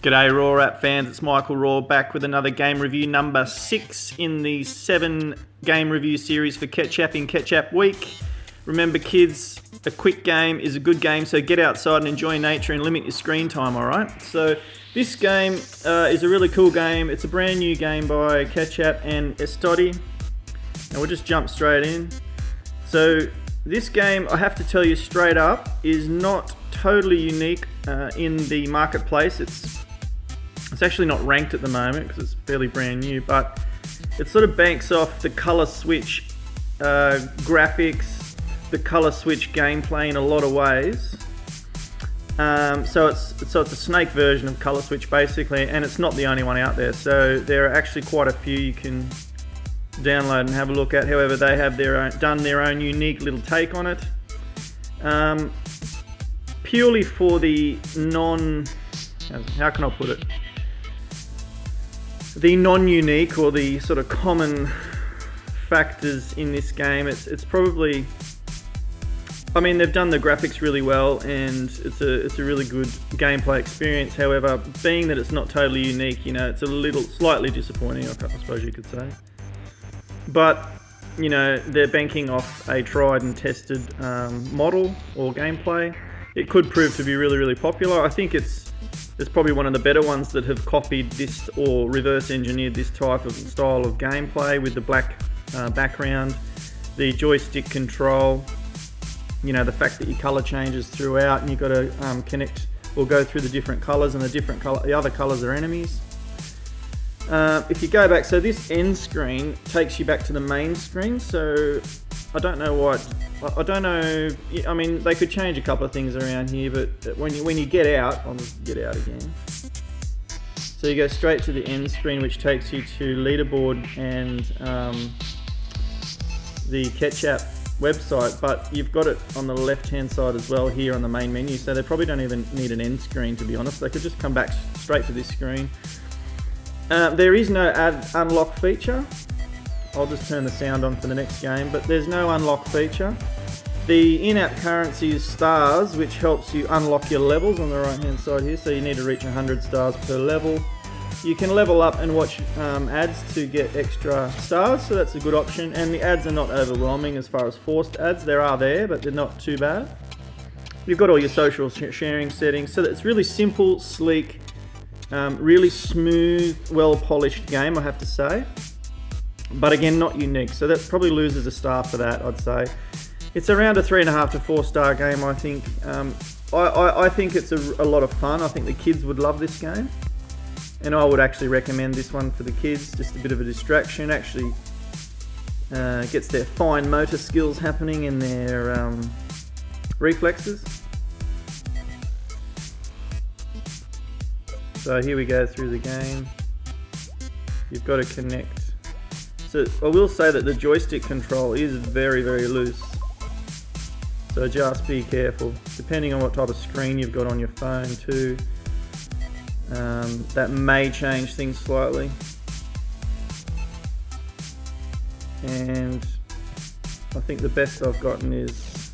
G'day ROHR App fans, it's Michael Raw back with another game review, number 6 in the 7 game review series for Ketchapp in Ketchapp Week. Remember kids, a quick game is a good game, so get outside and enjoy nature and limit your screen time, alright? So this game is a really cool game. It's a brand new game by Ketchapp and Estodi. And we'll just jump straight in. So this game, I have to tell you straight up, is not totally unique in the marketplace. It's actually not ranked at the moment because it's fairly brand new, but it sort of banks off the color switch graphics, the color switch gameplay in a lot of ways. So it's a snake version of color switch basically, and it's not the only one out there. So there are actually quite a few you can download and have a look at. However, they have done their own unique little take on it. Purely for the how can I put it? The non-unique or the sort of common factors in this game, it's probably, I mean, they've done the graphics really well and it's a really good gameplay experience. However, being that it's not totally unique, you know, it's slightly disappointing, I suppose you could say. But, you know, they're banking off a tried and tested model or gameplay. It could prove to be really, really popular. I think it's probably one of the better ones that have copied this or reverse engineered this type of style of gameplay with the black background, the joystick control, you know, the fact that your color changes throughout and you've got to connect or go through the different colors, and the other colors are enemies. If you go back, so this end screen takes you back to the main screen, so I don't know, I mean, they could change a couple of things around here, but when you get out, I'll just get out again. So you go straight to the end screen, which takes you to leaderboard and the Ketchapp website, but you've got it on the left hand side as well here on the main menu, so they probably don't even need an end screen, to be honest. They could just come back straight to this screen. There is no unlock feature. I'll just turn the sound on for the next game, but there's no unlock feature. The in-app currency is stars, which helps you unlock your levels on the right hand side here, so you need to reach 100 stars per level. You can level up and watch ads to get extra stars, so that's a good option, and the ads are not overwhelming as far as forced ads. There are there, but they're not too bad. You've got all your social sharing settings, so it's really simple, sleek, really smooth, well-polished game, I have to say. But again, not unique, so that probably loses a star for that, I'd say. It's around a 3.5 to 4 star game, I think. I think it's a lot of fun. I think the kids would love this game, and I would actually recommend this one for the kids. Just a bit of a distraction, actually gets their fine motor skills happening and their reflexes. So here we go through the game. You've got to connect. So I will say that the joystick control is very, very loose. So just be careful, depending on what type of screen you've got on your phone too. That may change things slightly. And I think the best I've gotten is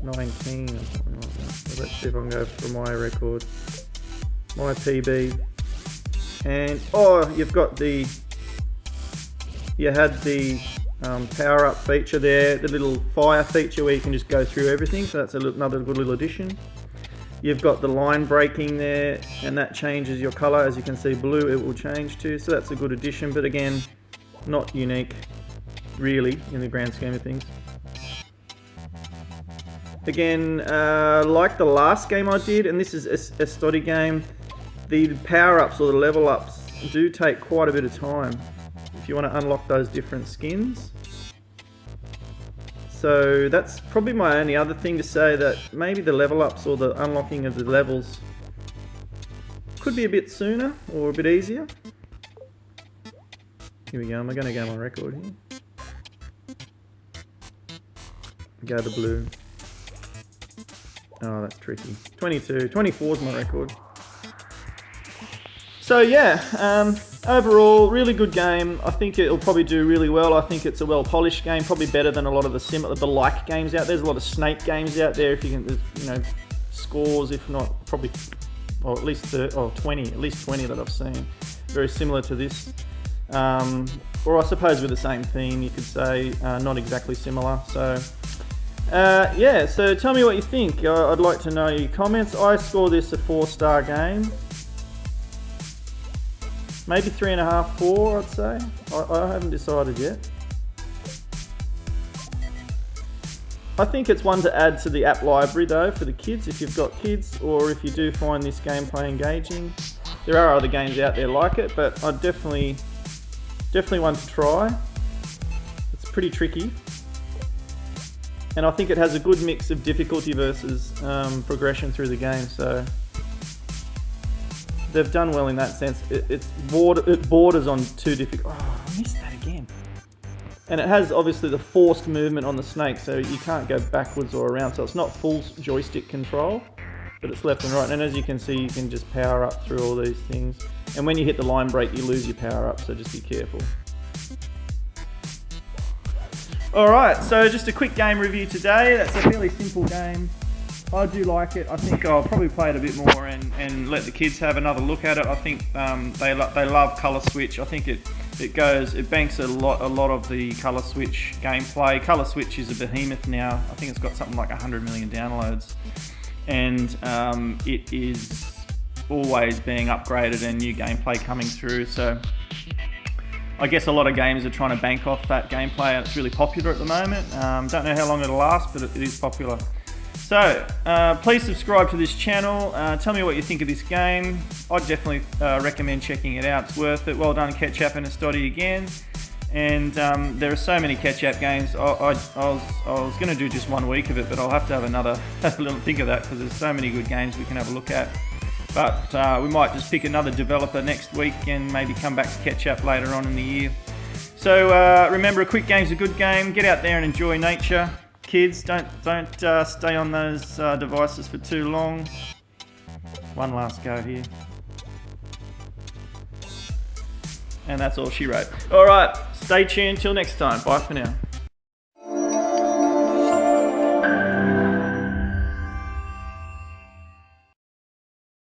19 or something like that. So let's see if I can go for my record. My PB. And you had the power up feature there, the little fire feature where you can just go through everything, so that's another good little addition. You've got the line breaking there, and that changes your color. As you can see, blue it will change to, so that's a good addition, but again, not unique really in the grand scheme of things. Again, like the last game I did, and this is a study game, the power-ups or the level ups do take quite a bit of time if you want to unlock those different skins. So that's probably my only other thing to say, that maybe the level ups or the unlocking of the levels could be a bit sooner or a bit easier. Here we go, am I going to go on record here? Go to blue. Oh, that's tricky. 22, 24 is my record. So yeah, overall, really good game. I think it'll probably do really well. I think it's a well-polished game, probably better than a lot of the like games out there. There's a lot of snake games out there. If you can, you know, scores, if not probably or at least 20, at least 20 that I've seen. Very similar to this. Or I suppose with the same theme, you could say, not exactly similar. So, yeah, so tell me what you think. I'd like to know your comments. I score this a 4-star game. Maybe 3.5, 4, I'd say. I haven't decided yet. I think it's one to add to the app library though for the kids, if you've got kids, or if you do find this gameplay engaging. There are other games out there like it, but I'd definitely one to try. It's pretty tricky. And I think it has a good mix of difficulty versus progression through the game, so they've done well in that sense. It borders on too difficult. Oh, I missed that again. And it has obviously the forced movement on the snake, so you can't go backwards or around. So it's not full joystick control, but it's left and right. And as you can see, you can just power up through all these things. And when you hit the line break, you lose your power up, so just be careful. Alright, so just a quick game review today. That's a fairly simple game. I do like it. I think I'll probably play it a bit more and let the kids have another look at it. I think they love colour switch. I think it banks a lot of the colour switch gameplay. Colour switch is a behemoth now. I think it's got something like 100 million downloads, and it is always being upgraded and new gameplay coming through. So I guess a lot of games are trying to bank off that gameplay, and it's really popular at the moment. Don't know how long it'll last, but it is popular. So, please subscribe to this channel. Tell me what you think of this game. I'd definitely recommend checking it out. It's worth it. Well done, Ketchapp and Estodi again. And there are so many Ketchapp games. I was going to do just 1 week of it, but I'll have to have another little think of that because there's so many good games we can have a look at. But we might just pick another developer next week and maybe come back to Ketchapp later on in the year. So remember, a quick game's a good game. Get out there and enjoy nature. Kids, don't stay on those devices for too long. One last go here. And that's all she wrote. Alright, stay tuned till next time. Bye for now.